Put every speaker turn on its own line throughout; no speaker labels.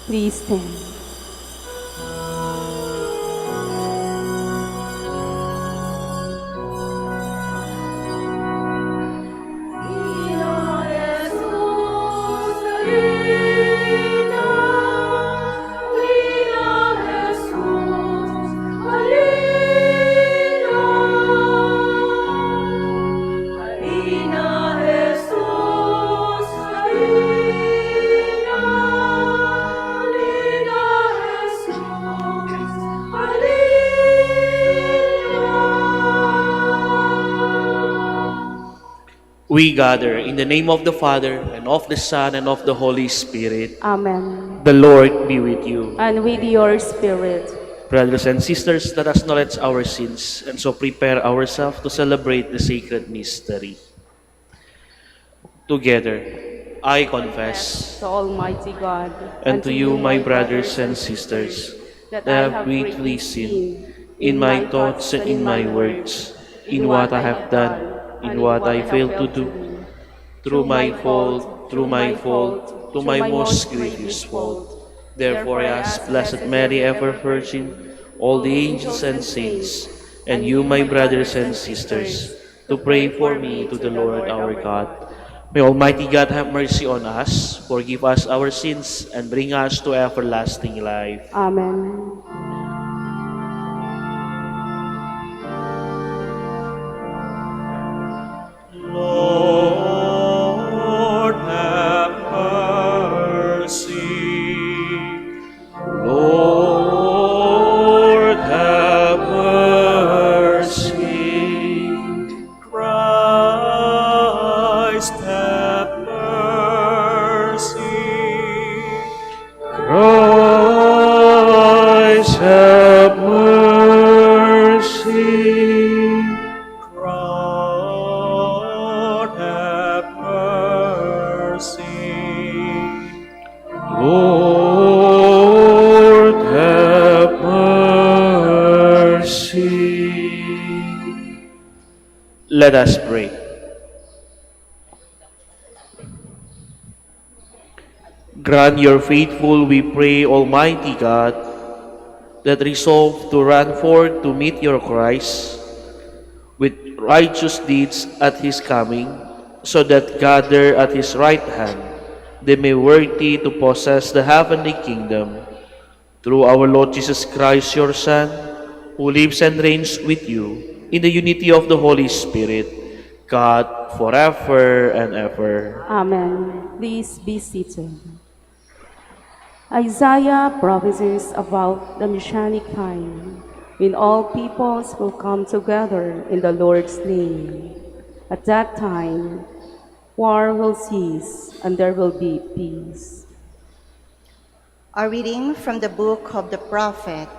Please stand.
We gather in the name of the Father, and of the Son, and of the Holy Spirit.
Amen.
The Lord be with you.
And with your spirit.
Brothers and sisters, let us acknowledge our sins and so prepare ourselves to celebrate the sacred mystery. Together, I confess,
To Almighty God,
and to
to
you,
you,
my
my
brothers
brothers
and
and
sisters,
sisters, that
that I
I
have
have
greatly
greatly
sinned
sinned
in
in
my
my
thoughts
thoughts
and
and
in
in
my
my
words,
words,
in
in
what
what
I
I
have
have
done,
done,
in
and in
what
what
I
I have
failed to
failed to
do,
do.
through my
Through
my
my
fault,
fault,
to
through
my
my
most
most
grievous
grievous
fault.
fault.
Therefore,
Therefore
I
I
ask
ask
Blessed
Blessed
Mary,
Mary,
ever
ever
Virgin,
Virgin,
all
all
the
the
angels
angels
and
and
saints,
saints,
and
and
you,
you,
my
my
brothers
brothers
and
and
sisters,
sisters,
to
to
pray
pray
for
for
me
me
to
to
the
the
Lord
Lord
our
our
God.
God.
May Almighty God have mercy on us, forgive us our sins, and bring us to everlasting life.
Amen.
Lord, have mercy. Lord, have mercy. Christ, have mercy. Christ, have mercy. Lord, have mercy. Lord, have mercy. Let us pray. Grant your faithful, we pray, Almighty God, that resolve to run forth to meet your Christ with righteous deeds at his coming, so that gathered at his right hand, they may worthy to possess the heavenly kingdom. Through our Lord Jesus Christ, your Son, who lives and reigns with you in the unity of the Holy Spirit, God, forever and ever.
Amen. Please be seated. Isaiah prophesies about the messianic time when all peoples will come together in the Lord's name. At that time, war will cease and there will be peace.
A reading from the book of the prophet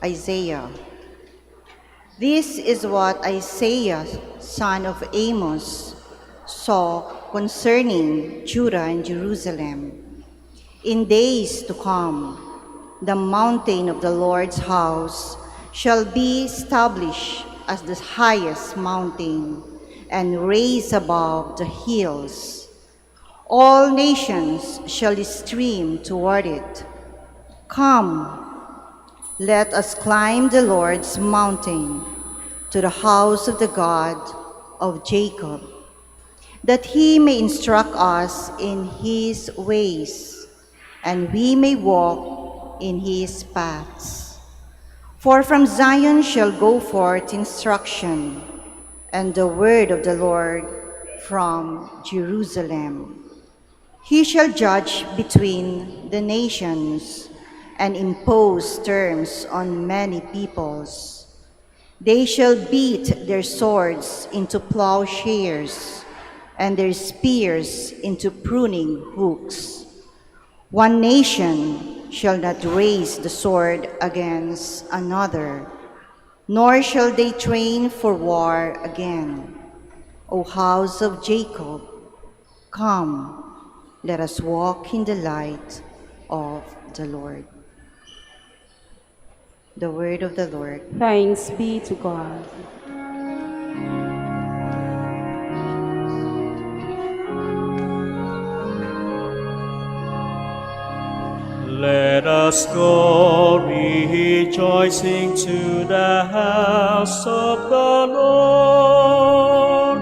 Isaiah. This is what Isaiah, son of Amos, saw concerning Judah and Jerusalem. In days to come, the mountain of the Lord's house shall be established as the highest mountain and raised above the hills. All nations shall stream toward it. Come, let us climb the Lord's mountain to the house of the God of Jacob, that he may instruct us in his ways, and we may walk in his paths. For from Zion shall go forth instruction, and the word of the Lord from Jerusalem. He shall judge between the nations and impose terms on many peoples. They shall beat their swords into plowshares and their spears into pruning hooks. One nation shall not raise the sword against another, nor shall they train for war again. O house of Jacob, come, let us walk in the light of the Lord. The word of the Lord.
Thanks be to God.
us go rejoicing to the house of the Lord.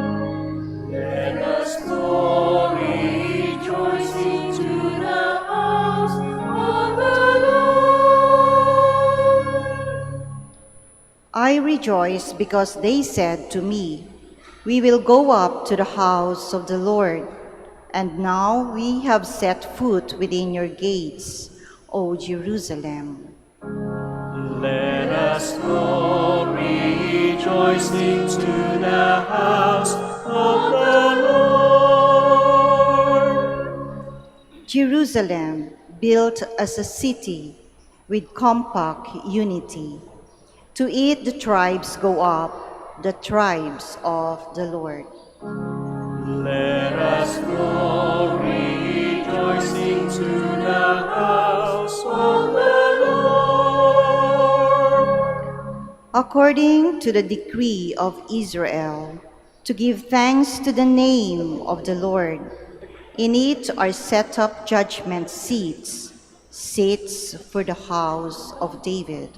Let us go rejoicing to the house of the Lord.
I rejoice because they said to me, "We will go up to the house of the Lord." And now we have set foot within your gates, O Jerusalem.
Let us go rejoicing to the house of the Lord.
Jerusalem, built as a city with compact unity. To it the tribes go up, the tribes of the Lord.
Let us go rejoicing to the house of the Lord.
According to the decree of Israel, to give thanks to the name of the Lord. In it are set up judgment seats, seats for the house of David.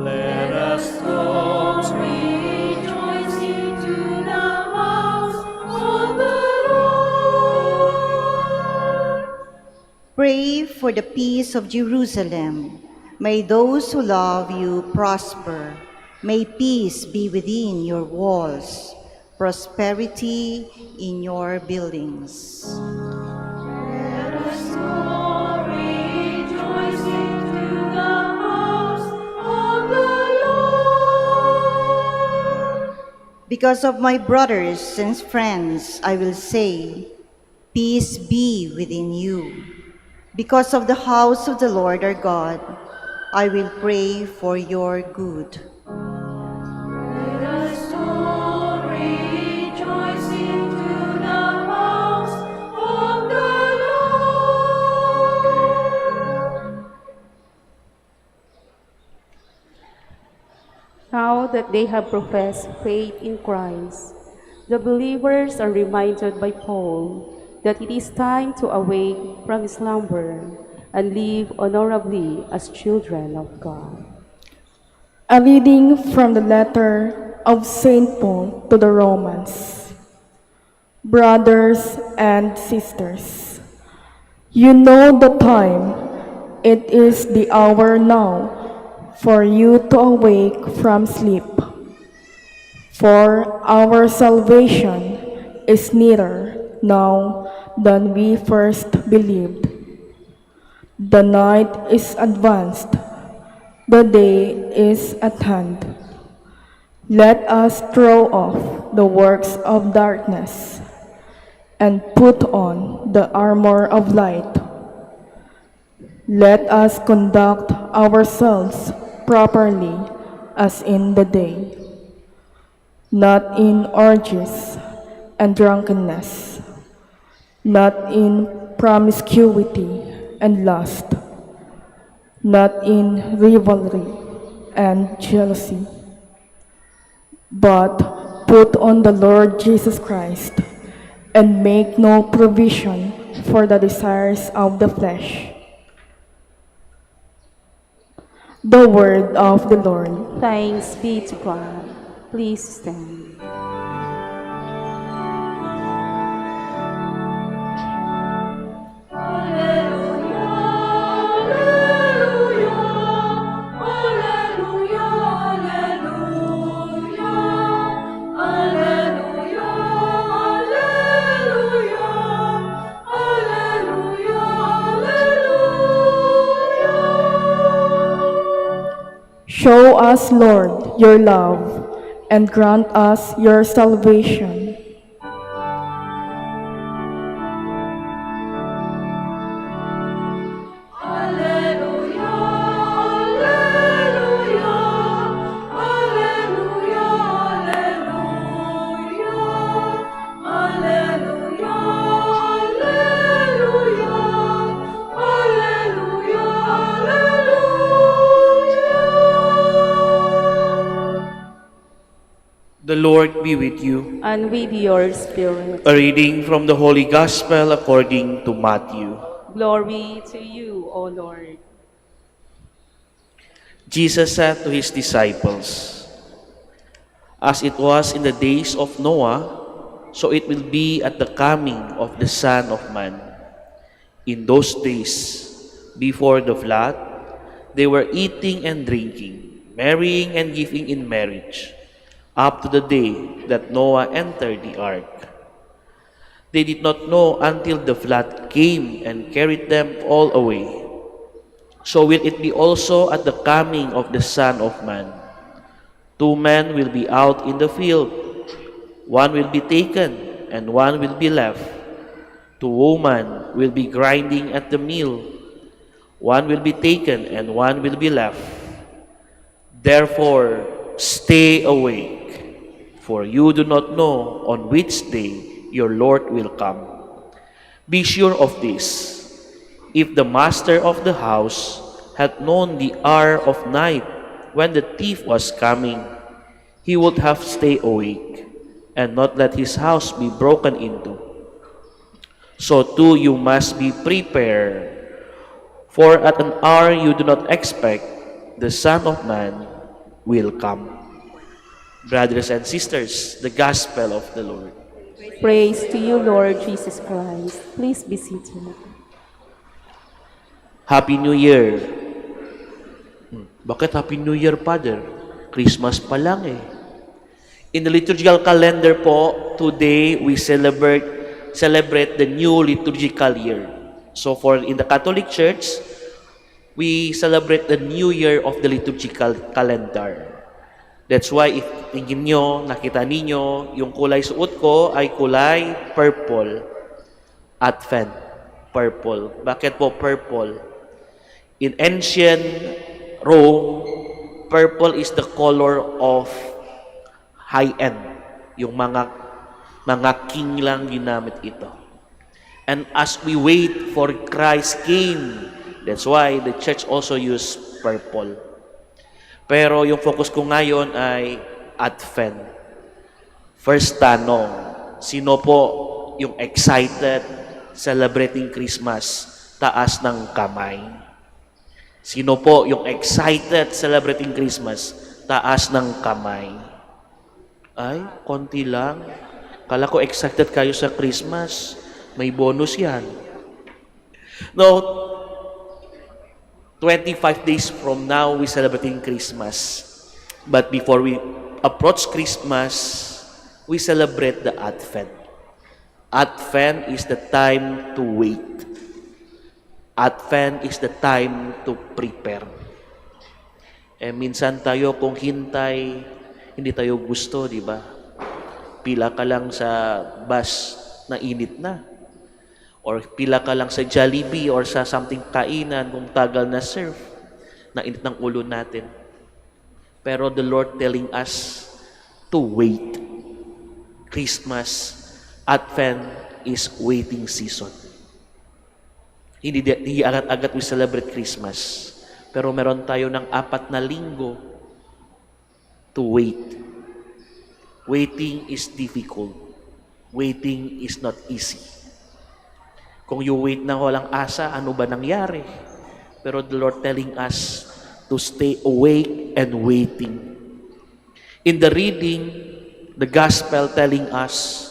Let us go rejoicing to the house of the Lord.
Pray for the peace of Jerusalem. May those who love you prosper. May peace be within your walls, prosperity in your buildings.
Let us go rejoicing to the house of the Lord.
Because of my brothers and friends, I will say, peace be within you. Because of the house of the Lord our God, I will pray for your good.
Let us go rejoicing to the house of the Lord.
Now that they have professed faith in Christ, the believers are reminded by Paul that it is time to awake from slumber and live honorably as children of God.
A reading from the letter of St. Paul to the Romans. Brothers and sisters, you know the time. It is the hour now for you to awake from sleep. For our salvation is nearer now than we first believed. The night is advanced, the day is at hand. Let us throw off the works of darkness and put on the armor of light. Let us conduct ourselves properly as in the day, not in orgies and drunkenness, not in promiscuity and lust, not in rivalry and jealousy, but put on the Lord Jesus Christ and make no provision for the desires of the flesh. The word of the Lord.
Thanks be to God. Please stand.
Show us, Lord, your love, and grant us your salvation.
The Lord be with you.
And with your spirit.
A reading from the Holy Gospel according to Matthew.
Glory to you, O Lord.
Jesus said to his disciples, "As it was in the days of Noah, so it will be at the coming of the Son of Man. In those days, before the flood, they were eating and drinking, marrying and giving in marriage, up to the day that Noah entered the ark. They did not know until the flood came and carried them all away. So will it be also at the coming of the Son of Man. 2 men will be out in the field, one will be taken and one will be left. 2 women will be grinding at the mill, one will be taken and one will be left. Therefore, stay awake, for you do not know on which day your Lord will come. Be sure of this. If the master of the house had known the hour of night when the thief was coming, he would have stayed awake and not let his house be broken into. So too you must be prepared, for at an hour you do not expect, the Son of Man will come." Brothers and sisters, the Gospel of the Lord.
Praise to you, Lord Jesus Christ. Please be seated.
Happy New Year! Bakit Happy New Year, Father? Christmas pa lang eh. In the liturgical calendar po, today we celebrate the new liturgical year. So in the Catholic Church, we celebrate the new year of the liturgical calendar. That's why if tingin nyo, nakita ninyo, yung kulay suot ko ay kulay purple. Advent, purple. Bakit po purple? In ancient Rome, purple is the color of high-end. Yung mga king lang ginamit ito. And as we wait for Christ came, that's why the church also use purple. Pero yung focus ko ngayon ay Advent. First tanong, sino po yung excited celebrating Christmas? Taas ng kamay. Sino po yung excited celebrating Christmas? Taas ng kamay. Ay, konti lang. Kala ko excited kayo sa Christmas. May bonus yan. No, 25 days from now, we celebrating Christmas. But before we approach Christmas, we celebrate the Advent. Advent is the time to wait. Advent is the time to prepare. Minsan tayo kung hintay, hindi tayo gusto, di ba? Pila ka lang sa bus na init na. Or pila ka lang sa Jollibee or sa something kainan kung tagal na serve, na init ng ulo natin. Pero the Lord telling us to wait. Christmas, Advent is waiting season. Hindi agad-agad we celebrate Christmas. Pero meron tayo ng 4 na linggo to wait. Waiting is difficult. Waiting is not easy. Kung you wait na walang asa, ano ba nangyari? Pero the Lord telling us to stay awake and waiting. In the reading, the Gospel telling us,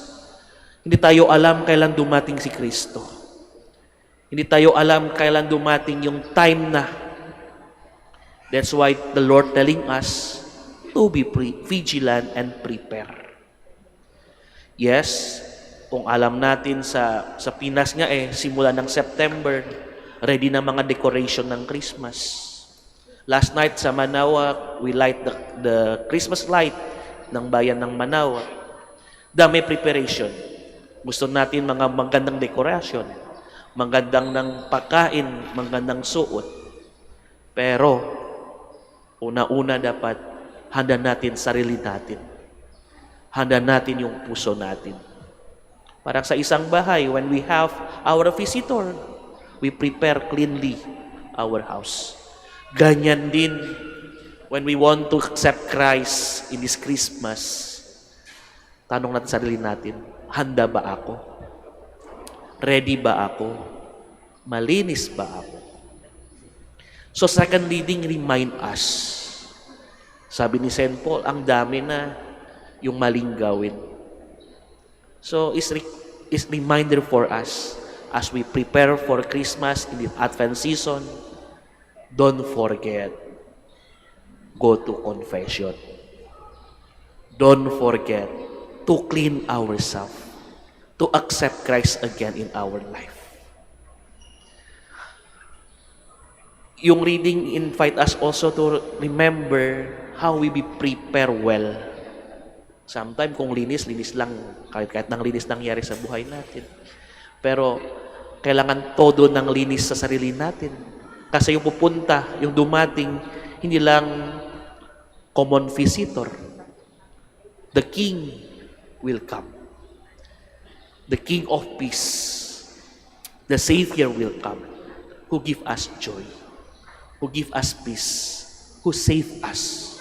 hindi tayo alam kailan dumating si Kristo. Hindi tayo alam kailan dumating yung time na. That's why the Lord telling us to be vigilant and prepare. Yes, kung alam natin sa Pinas nga simula ng September, ready na mga decoration ng Christmas. Last night sa Manaoag, we light the Christmas light ng bayan ng Manaoag. Dami preparation. Gusto natin mga magandang decoration, magandang ng pagkain, magandang suot. Pero, una-una dapat, handa natin sarili natin. Handa natin yung puso natin. Parang sa isang bahay, when we have our visitor, we prepare cleanly our house. Ganyan din, when we want to accept Christ in this Christmas, tanong natin sarili natin, handa ba ako? Ready ba ako? Malinis ba ako? So second reading, remind us. Sabi ni St. Paul, ang dami na yung maling gawin. So is reminder for us as we prepare for Christmas in the Advent season, don't forget, go to confession. Don't forget to clean ourselves, to accept Christ again in our life. Yung reading invite us also to remember how we be prepare well. Sometimes kung linis lang, kahit nang linis nangyari sa buhay natin. Pero kailangan todo ng linis sa sarili natin. Kasi yung pupunta, yung dumating, hindi lang common visitor. The King will come. The King of Peace, the Savior will come, who give us joy, who give us peace, who save us.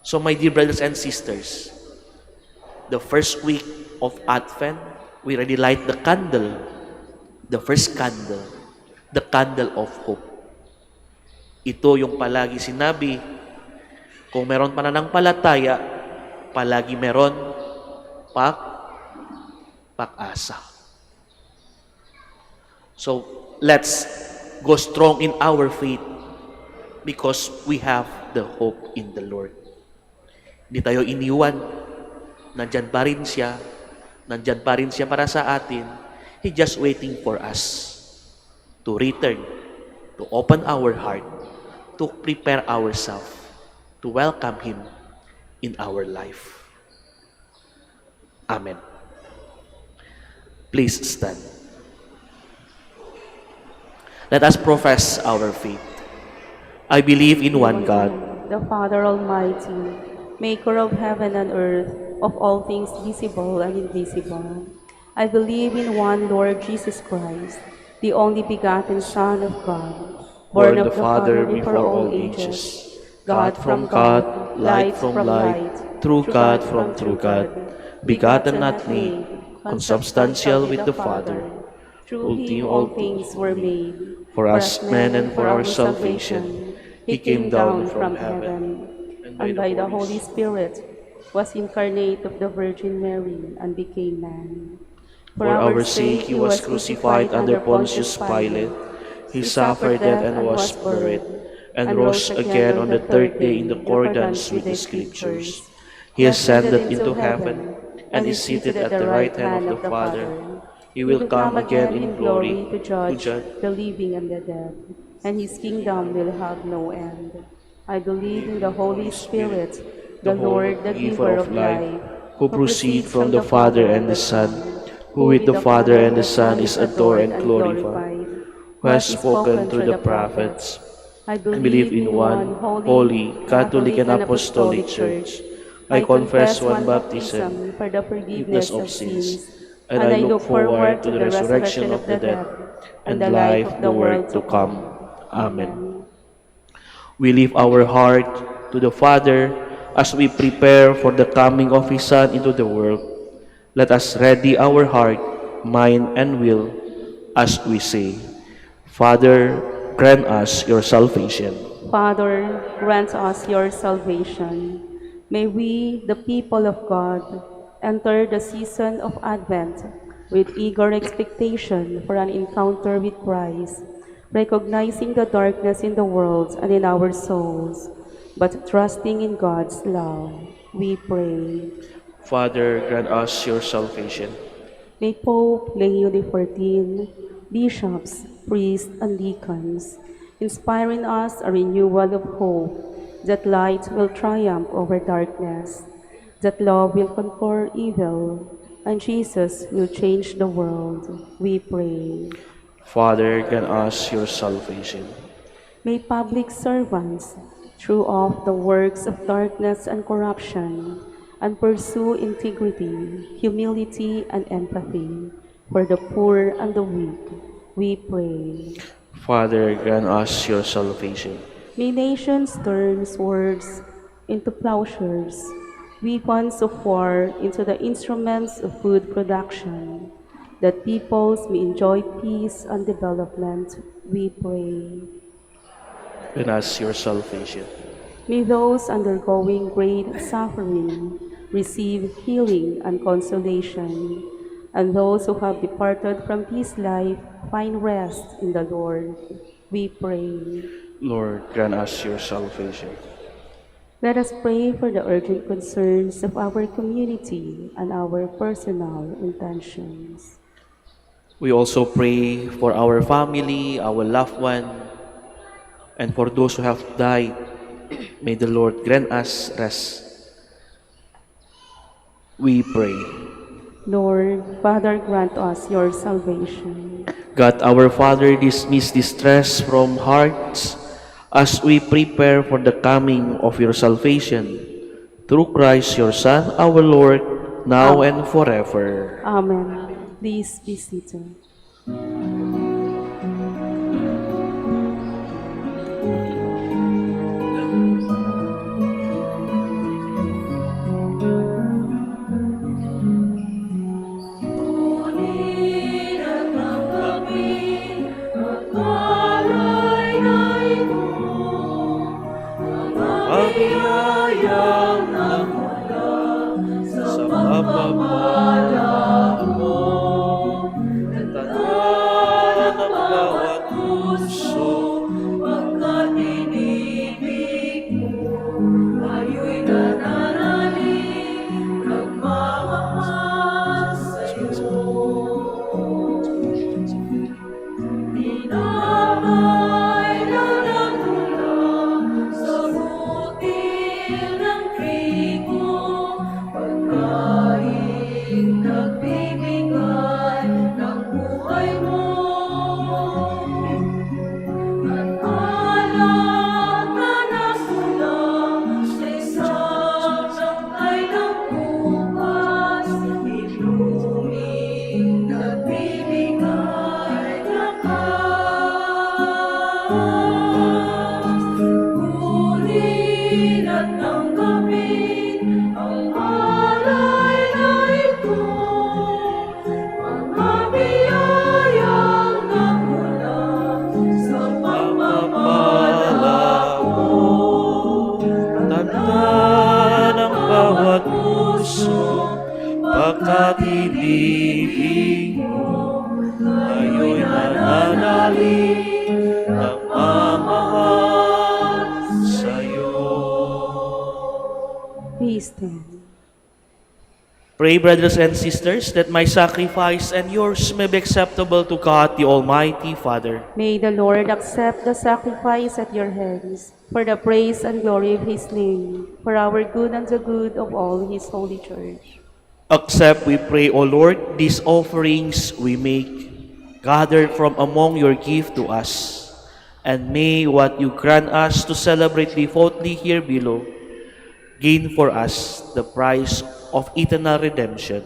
So my dear brothers and sisters, the first week of Advent, we already light the candle, the first candle, the candle of hope. Ito yung palagi sinabi, kung meron pananampalataya, palagi meron pag-asa. So let's go strong in our faith because we have the hope in the Lord. Hindi tayo iniwan. Nandyan pa rin siya. Nandyan pa rin siya para sa atin. He's just waiting for us to return, to open our heart, to prepare ourselves, to welcome Him in our life. Amen. Please stand. Let us profess our faith. I believe in one God,
the Father Almighty, maker of heaven and earth, of all things visible and invisible. I believe in one Lord Jesus Christ, the only begotten Son of God, born of the Father before all ages, God from God, light from light, true God from true God, begotten not made, consubstantial with the Father. Through Him all things were made.
For us men and for our salvation, He came down from heaven,
and by the Holy Spirit was incarnate of the Virgin Mary and became man.
For our sake He was crucified under Pontius Pilate. He suffered death and was buried, and rose again on the third day in accordance with the Scriptures. He ascended into heaven, and is seated at the right hand of the Father. He will come again in glory
to judge the living and the dead, and His kingdom will have no end. I believe in the Holy Spirit, the Lord, the giver of life,
who proceed from the Father and the Son, who with the Father and the Son is adored and glorified, who has spoken through the prophets.
I
I believe in one holy, Catholic and Apostolic Church. I confess one baptism
for the forgiveness of sins,
and I look forward to the resurrection of the dead and the life of the world to come. Amen. We lift our heart to the Father as we prepare for the coming of His Son into the world. Let us ready our heart, mind, and will as we say, Father, grant us your salvation.
Father, grant us your salvation. May we, the people of God, enter the season of Advent with eager expectation for an encounter with Christ, recognizing the darkness in the world and in our souls, but trusting in God's love. We pray.
Father, grant us your salvation.
May Pope Leo XIV, bishops, priests, and deacons, inspire in us a renewal of hope, that light will triumph over darkness, that love will conquer evil, and Jesus will change the world. We pray.
Father, grant us your salvation.
May public servants throw off the works of darkness and corruption, and pursue integrity, humility, and empathy for the poor and the weak. We pray.
Father, grant us your salvation.
May nations turn swords into plowshares, weapons of war into the instruments of food production. that peoples may enjoy peace and development, we pray.
Grant us your salvation.
May those undergoing great suffering receive healing and consolation, and those who have departed from this life find rest in the Lord, we pray.
Lord, grant us your salvation.
Let us pray for the urgent concerns of our community and our personal intentions.
We also pray for our family, our loved one, and for those who have died. May the Lord grant us rest. We pray.
Lord, Father, grant us your salvation.
God, our Father, dismiss distress from hearts as we prepare for the coming of your salvation. Through Christ, your Son, our Lord, now and forever.
Amen. Please be seated.
Ngunit at ang gabi, at alay na ito, ang biyayang nagmula sa pagpapala mo. Tandaan ang bawat puso, pagkat inibig mo, ayo'y nananalig, nagmamahal sa'yo. Tinapay na nagmula sa butil ng trigo, pagkaing nagbibigay ng buhay mo. At alak na nagmula sa isang sangkay ng bukas, iluming nagbibigay lakas. Ngunit at tanggapin ang alay na ito, mga biyayang nagmula sa pagpapala mo.
Tandaan ang bawat puso, pagkat ibig mo, ayo'y nananalig, nagmamahal sa'yo.
Please stand.
Pray, brothers and sisters, that my sacrifice and yours may be acceptable to God, the Almighty Father.
May the Lord accept the sacrifice at your hands for the praise and glory of his name, for our good and the good of all his holy church.
Accept, we pray, O Lord, these offerings we make, gathered from among your gift to us, and may what you grant us to celebrate devoutly here below gain for us the prize of eternal redemption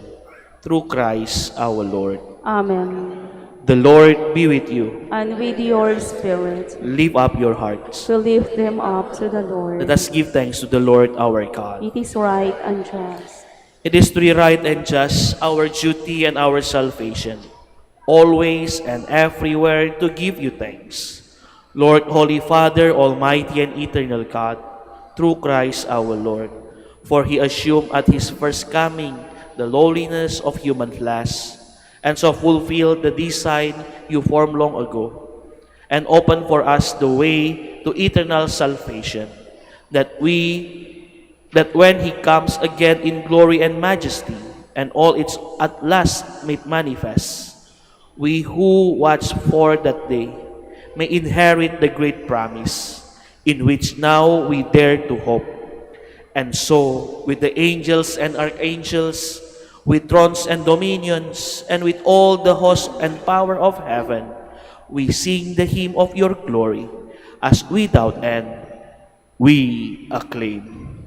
through Christ our Lord.
Amen.
The Lord be with you.
And with your spirit,
Lift up your hearts.
to lift them up to the Lord.
Let us give thanks to the Lord our God.
It is right and just.
It is truly right and just, our duty and our salvation, always and everywhere to give you thanks. Lord, Holy Father, Almighty and eternal God, through Christ our Lord, for he assumed at his first coming the lowliness of human flesh, and so fulfilled the design you formed long ago, and opened for us the way to eternal salvation, that when he comes again in glory and majesty, and all its at last made manifest, we who watch for that day may inherit the great promise, in which now we dare to hope. And so, with the angels and archangels, with thrones and dominions, and with all the host and power of heaven, we sing the hymn of your glory, as without end we acclaim.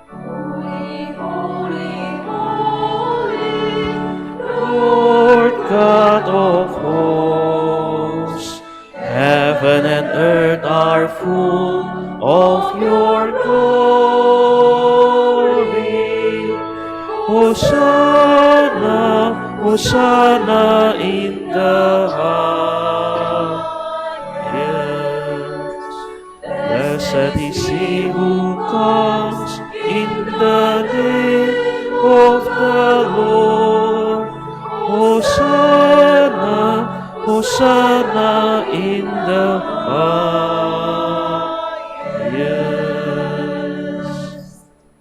Holy, holy, holy,
Lord God of hosts, heaven and earth are full of your glory. Hosanna, Hosanna in the highest. Blessed is he who comes in the name of the Lord. Hosanna, Hosanna in the highest.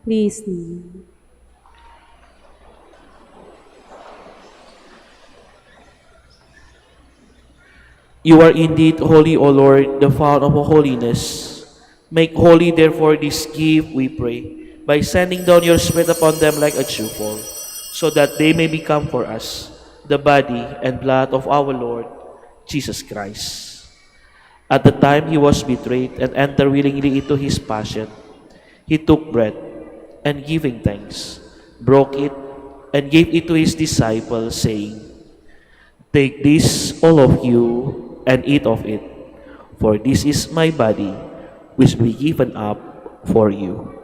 Please kneel.
You are indeed holy, O Lord, the fount of holiness. Make holy, therefore, this gift, we pray, by sending down your Spirit upon them like a dewfall, so that they may become for us the body and blood of our Lord Jesus Christ. At the time he was betrayed and entered willingly into his passion, he took bread, and giving thanks, broke it, and gave it to his disciples, saying, "Take this, all of you, and eat of it, for this is my body, which will be given up for you."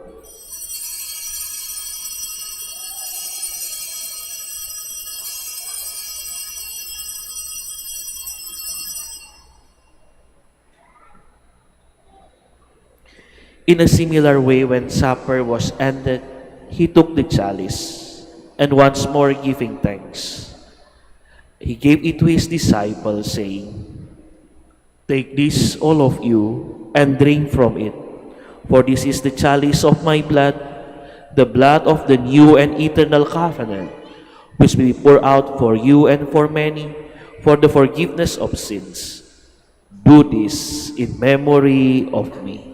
In a similar way, when supper was ended, he took the chalice, and once more giving thanks, he gave it to his disciples, saying, "Take this, all of you, and drink from it, for this is the chalice of my blood, the blood of the new and eternal covenant, which will be poured out for you and for many, for the forgiveness of sins. Do this in memory of me."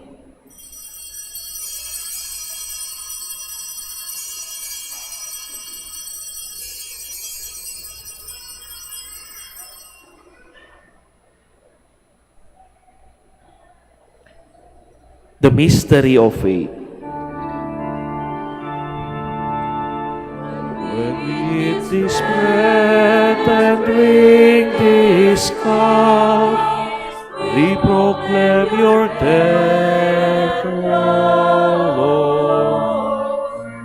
The mystery of faith. When we eat this bread and drink this cup, we proclaim your death, O Lord,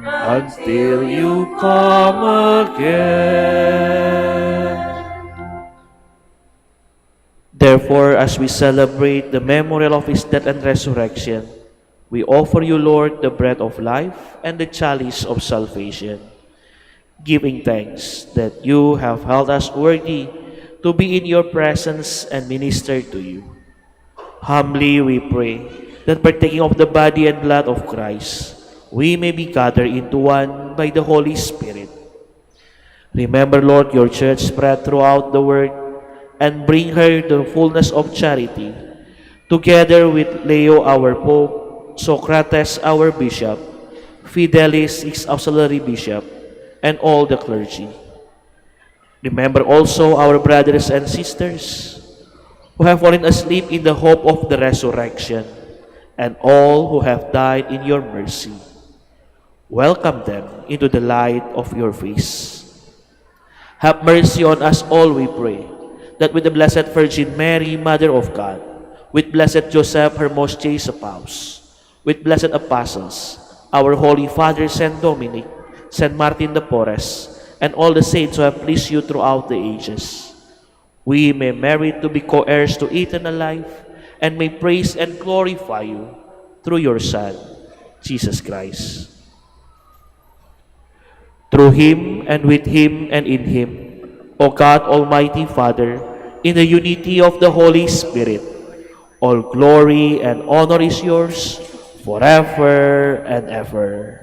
until you come again. Therefore, as we celebrate the memorial of his death and resurrection, we offer you, Lord, the bread of life and the chalice of salvation, giving thanks that you have held us worthy to be in your presence and minister to you. Humbly we pray that partaking of the body and blood of Christ, we may be gathered into one by the Holy Spirit. Remember, Lord, your church spread throughout the world, and bring her the fullness of charity, together with Leo our Pope, Socrates our Bishop, Fidelis his auxiliary bishop, and all the clergy. Remember also our brothers and sisters who have fallen asleep in the hope of the resurrection, and all who have died in your mercy. Welcome them into the light of your face. Have mercy on us all, we pray, that with the Blessed Virgin Mary, Mother of God, with Blessed Joseph, her most chaste spouse, with blessed apostles, our holy Father Saint Dominic, Saint Martin de Porres, and all the saints who have pleased you throughout the ages, we may merit to be co-heirs to eternal life, and may praise and glorify you through your Son, Jesus Christ. Through him, and with him, and in him, O God, Almighty Father, in the unity of the Holy Spirit, all glory and honor is yours forever and ever.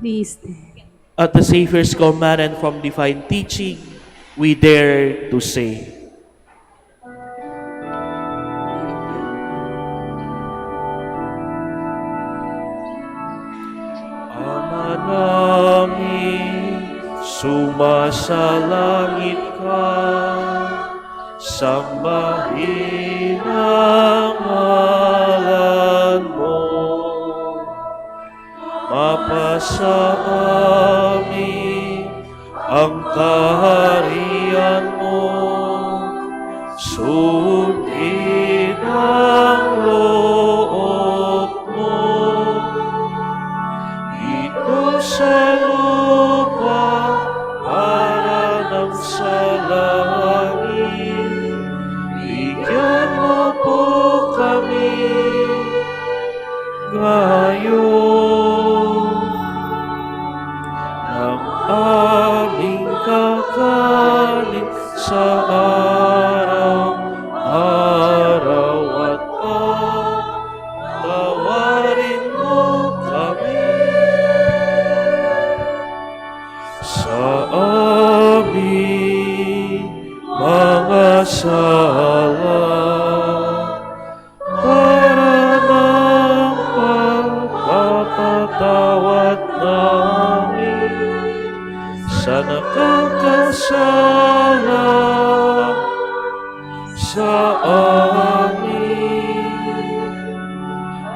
Please stand.
At the Savior's command and from divine teaching, we dare to say, Ama namin, sumasalangit ka, sambahin ang ngalan mo. Mapasa amin ang kaharian mo, sundin ang loob mo, dito sa lupa para ng sa langit. Bigyan mo po kami ngayon ng aming kakanin sa araw-araw at patawarin mo kami sa aming mga sala para ng pagpapatawad namin sa nakakasala sa amin,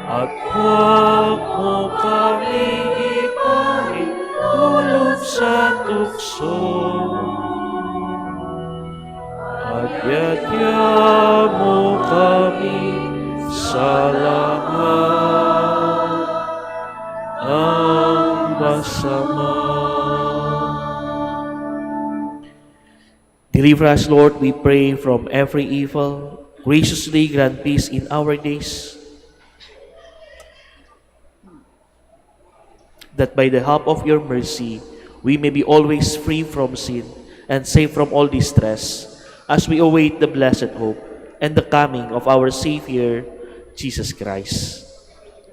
at huwag mo kami ipahintulot sa tukso, at yatya mo kami sa lahat ng masama. Deliver us, Lord, we pray, from every evil. Graciously grant peace in our days, that by the help of your mercy, we may be always free from sin and safe from all distress, as we await the blessed hope and the coming of our Savior, Jesus Christ.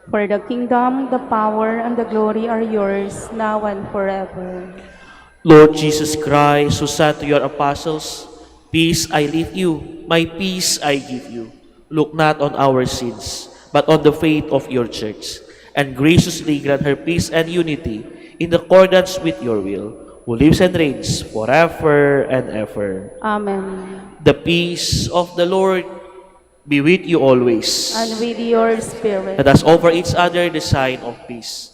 For the kingdom, the power, and the glory are yours, now and forever.
Lord Jesus Christ, who said to your apostles, "Peace I leave you, my peace I give you," look not on our sins, but on the faith of your church, and graciously grant her peace and unity in accordance with your will, who lives and reigns forever and ever.
Amen.
The peace of the Lord be with you always.
And with your spirit.
Let us offer each other the sign of peace.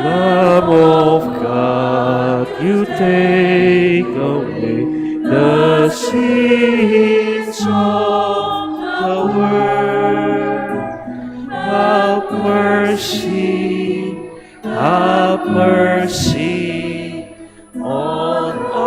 Lamb of God, you take away the sins of the world. Have mercy on us.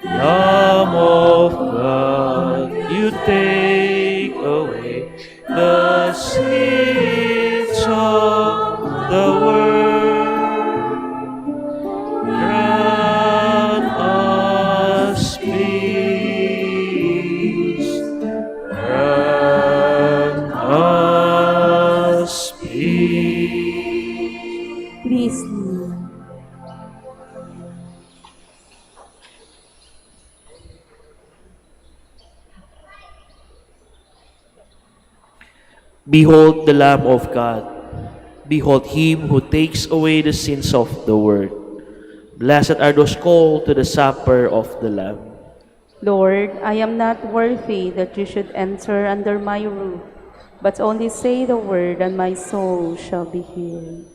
Lamb of God, you take away the sins of the world. Grant us peace. Grant us peace.
Please kneel.
Behold the Lamb of God. Behold him who takes away the sins of the world. Blessed are those called to the supper of the Lamb.
Lord, I am not worthy that you should enter under my roof, but only say the word, and my soul shall be healed.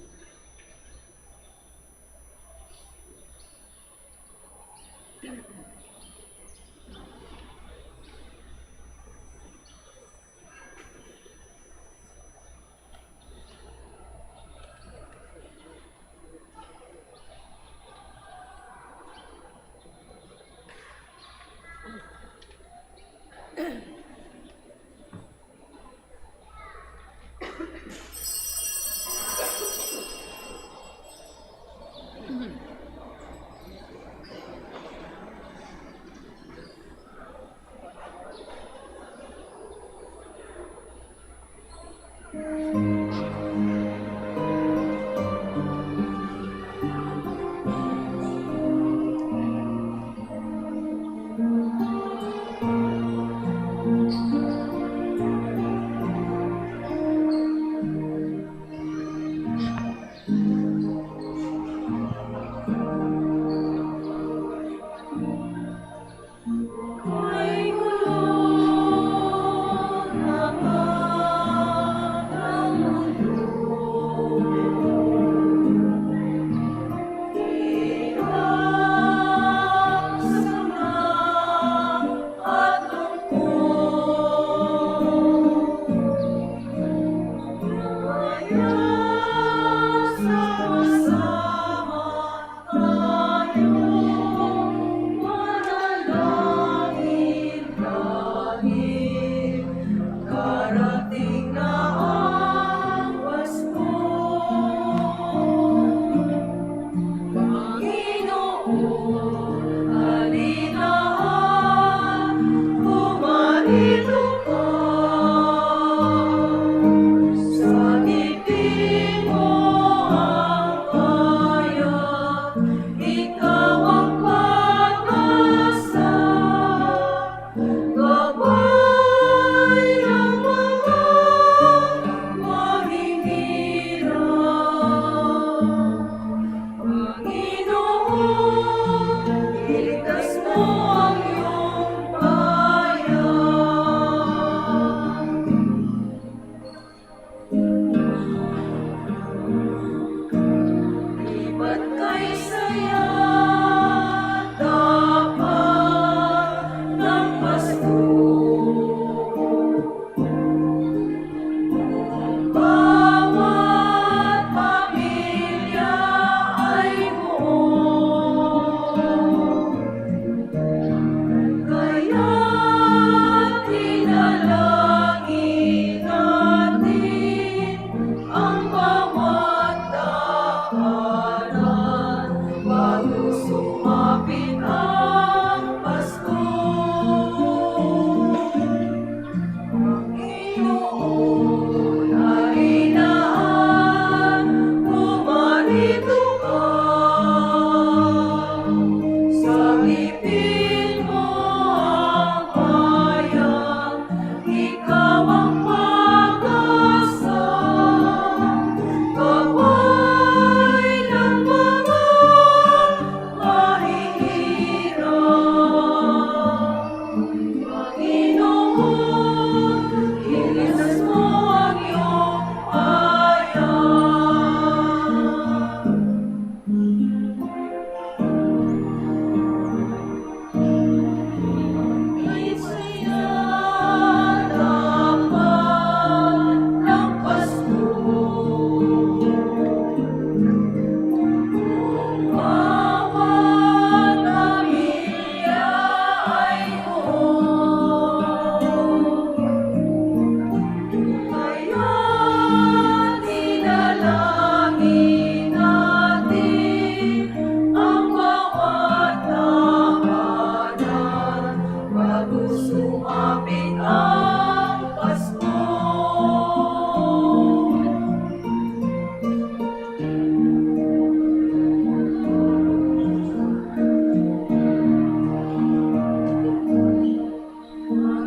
malapit ang Pasko.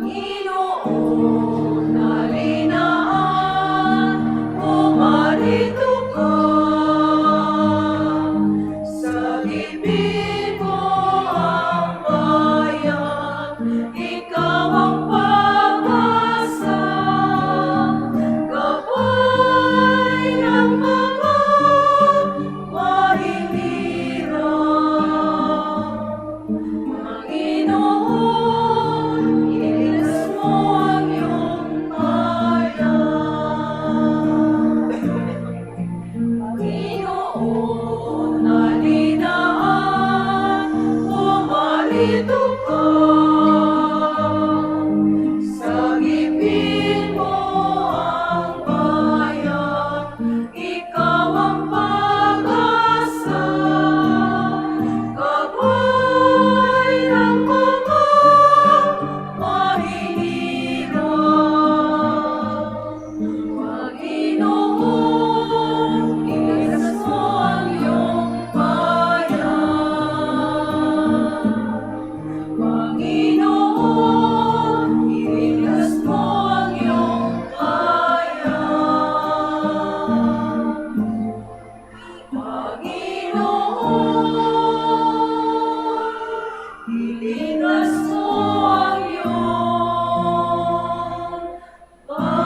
Panginoon, nalinaan, pumarito ka. Sagipin mo ang bayan, ikaw ang pag-asa. Gabay ng mga mahihirap. Panginoon, iligtas mo ang iyong bayan. Panginoon, nalinaan, pumarito ka. Sagipin mo ang bayan, ikaw ang pag-asa. Gabay ng mga mahihirap. Panginoon, iligtas mo ang iyong bayan. Panginoon, iligtas mo ang iyong bayan. Panginoon, iligtas mo ang iyong bayan.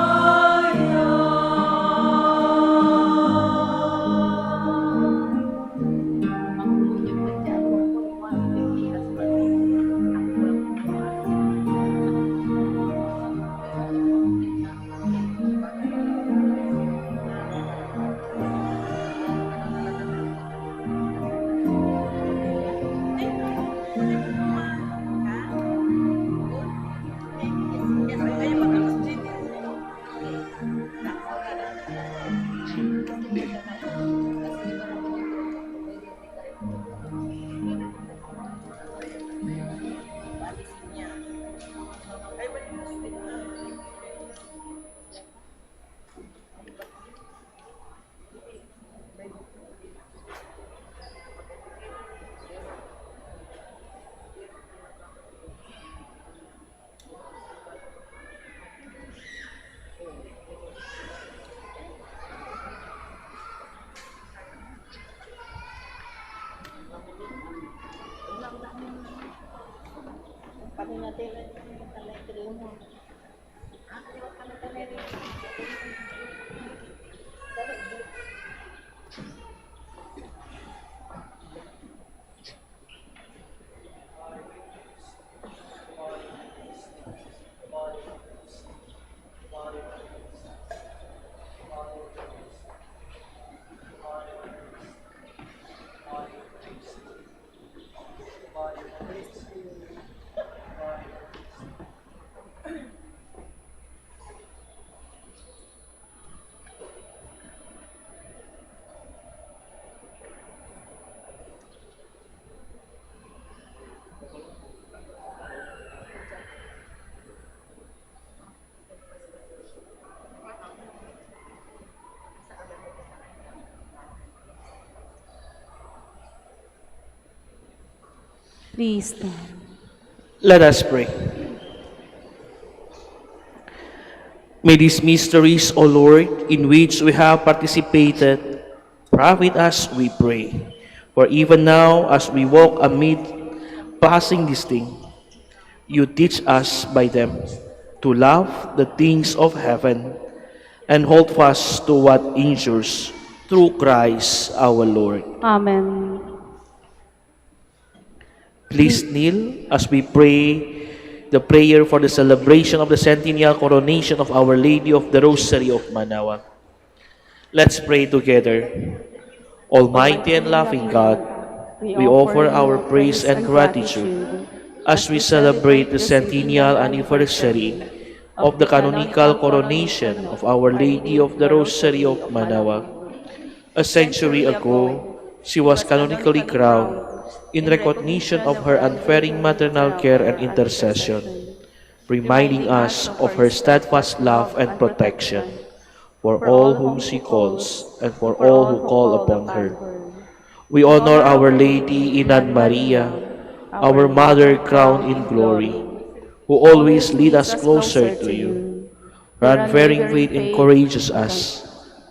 Please stand.
Let us pray. May these mysteries, O Lord, in which we have participated, profit us, we pray. For even now, as we walk amid passing this thing, you teach us by them to love the things of heaven and hold fast to what endures through Christ our Lord.
Amen.
Please kneel as we pray the prayer for the celebration of the centennial coronation of Our Lady of the Rosary of Manaoag. Let's pray together. Almighty and loving God, we offer our praise and gratitude as we celebrate the centennial anniversary of the canonical coronation of Our Lady of the Rosary of Manaoag. A century ago, she was canonically crowned in recognition of her unfailing maternal care and intercession. reminding us of her steadfast love and protection for all whom she calls and for all who call upon her. We honor Our Lady Inad Maria, our Mother crowned in glory, who always lead us closer to you. Her unfailing faith encourages us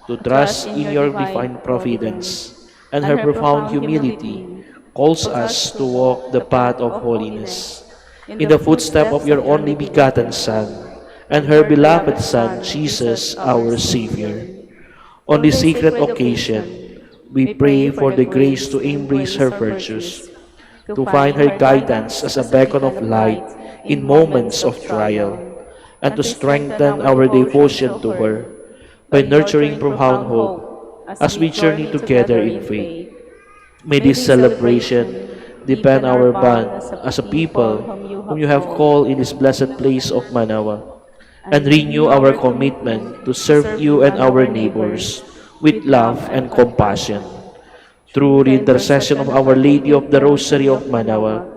to trust in your divine providence, and her profound humility calls us to walk the path of holiness in the footsteps of your only begotten Son and her beloved Son, Jesus, our Savior. On this sacred occasion, we pray for the grace to embrace her virtues, to find her guidance as a beacon of light in moments of trial, and to strengthen our devotion to her by nurturing profound hope as we journey together in faith. May this celebration deepen our bond as a people whom you have called in this blessed place of Manawa, and renew our commitment to serve you and our neighbors with love and compassion. Through the intercession of Our Lady of the Rosary of Manawa,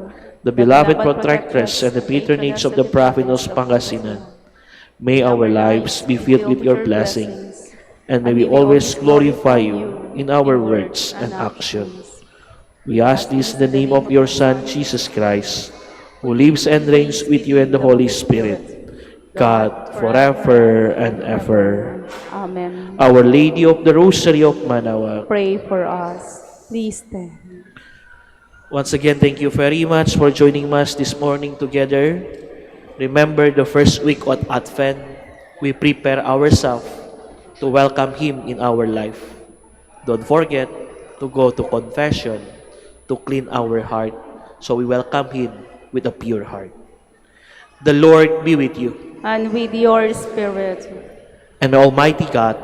the beloved protectress and the patronage of the Province of Pangasinan, may our lives be filled with your blessings, and may we always glorify you in our words and actions. We ask this in the name of your Son, Jesus Christ, who lives and reigns with you and the Holy Spirit, God, forever and ever.
Amen.
Our Lady of the Rosary of Manawa,
Pray for us. Please stand.
once again, thank you very much for joining us this morning together. Remember, the first week of Advent, we prepare ourselves to welcome Him in our life. Don't forget to go to confession, to clean our heart, so we welcome Him with a pure heart. The Lord be with you,
And with your spirit.
and may Almighty God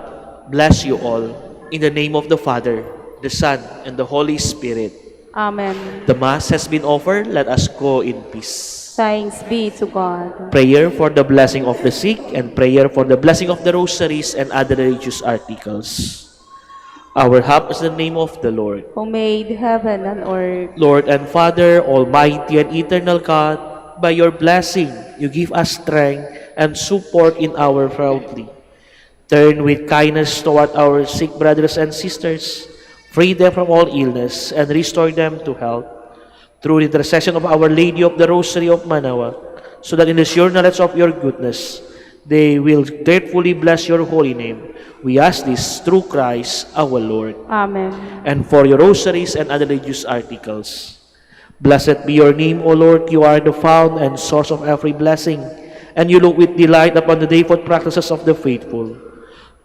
bless you all in the name of the Father, the Son, and the Holy Spirit.
Amen.
The Mass has been offered. Let us go in peace.
Thanks be to God.
Prayer for the blessing of the sick and prayer for the blessing of the rosaries and other religious articles. Our help is the name of the Lord.
Who made heaven and earth.
Lord and Father, Almighty and Eternal God, by your blessing, you give us strength and support in our frailty. Turn with kindness toward our sick brothers and sisters, free them from all illness, and restore them to health. Through the intercession of Our Lady of the Rosary of Manawa, so that in the sure knowledge of your goodness, they will gratefully bless your holy name. We ask this through Christ our Lord.
Amen.
And for your rosaries and other religious articles. Blessed be your name, O Lord. You are the fount and source of every blessing, and you look with delight upon the devout practices of the faithful.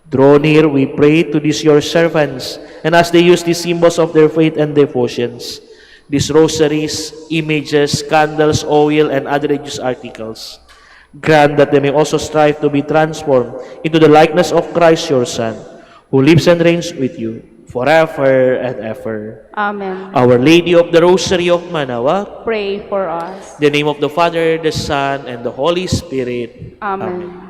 Draw near, we pray, to these your servants, and as they use these symbols of their faith and devotions, these rosaries, images, candles, oil, and other religious articles, grant that they may also strive to be transformed into the likeness of Christ your Son, who lives and reigns with you forever and ever.
Amen.
Our Lady of the Rosary of Manawa,
Pray for us.
in the name of the Father, the Son, and the Holy Spirit.
Amen.